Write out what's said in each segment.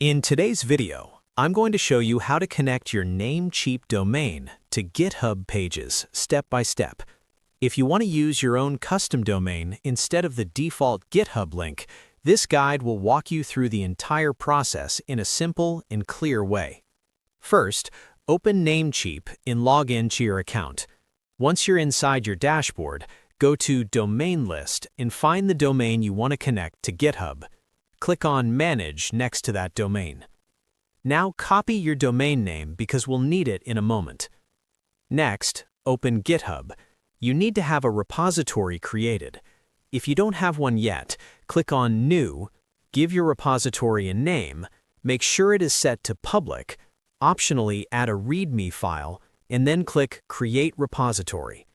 In today's video, I'm going to show you how to connect your Namecheap domain to GitHub Pages step by step. If you want to use your own custom domain instead of the default GitHub link, this guide will walk you through the entire process in a simple and clear way. First, open Namecheap and log in to your account. Once you're inside your dashboard, go to Domain List and find the domain you want to connect to GitHub. Click on Manage next to that domain. Now copy your domain name because we'll need it in a moment. Next, open GitHub. You need to have a repository created. If you don't have one yet, click on New, give your repository a name, make sure it is set to Public, optionally add a README file, and then click Create Repository.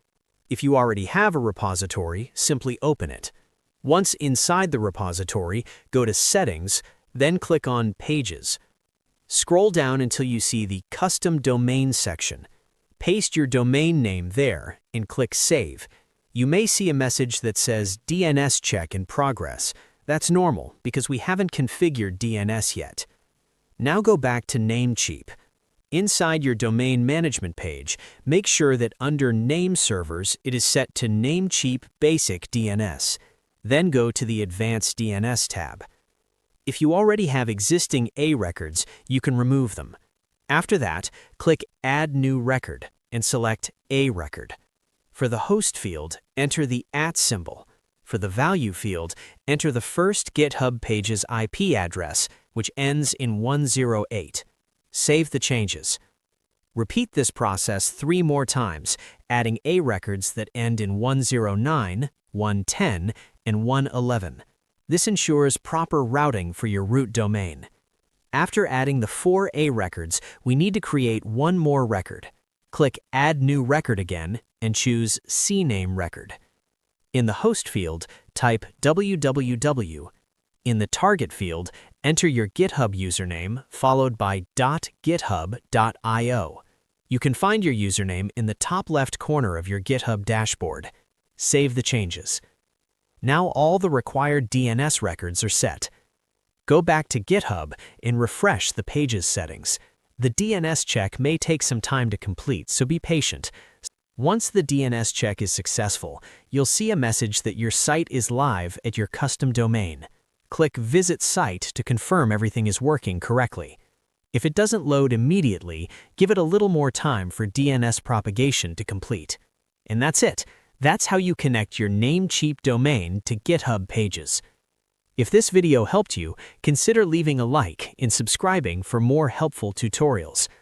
If you already have a repository, simply open it. Once inside the repository, go to Settings, then click on Pages. Scroll down until you see the Custom Domain section. Paste your domain name there and click Save. You may see a message that says DNS check in progress. That's normal because we haven't configured DNS yet. Now go back to Namecheap. Inside your domain management page, make sure that under Name Servers it is set to Namecheap Basic DNS. Then go to the Advanced DNS tab. If you already have existing A records, you can remove them. After that, click Add New Record and select A record. For the host field, enter the @ symbol. For the value field, enter the first GitHub Pages IP address, which ends in 108. Save the changes. Repeat this process 3 more times, adding A records that end in 109, 110, and 111. This ensures proper routing for your root domain. After adding the 4 A records, we need to create one more record. Click Add New Record again and choose CNAME record. In the host field, type www. In the target field, enter your GitHub username followed by .github.io. You can find your username in the top left corner of your GitHub dashboard. Save the changes. Now all the required DNS records are set. Go back to GitHub and refresh the Pages settings. The DNS check may take some time to complete, so be patient. Once the DNS check is successful, you'll see a message that your site is live at your custom domain. Click Visit Site to confirm everything is working correctly. If it doesn't load immediately, give it a little more time for DNS propagation to complete. And that's it. That's how you connect your Namecheap domain to GitHub Pages. If this video helped you, consider leaving a like and subscribing for more helpful tutorials.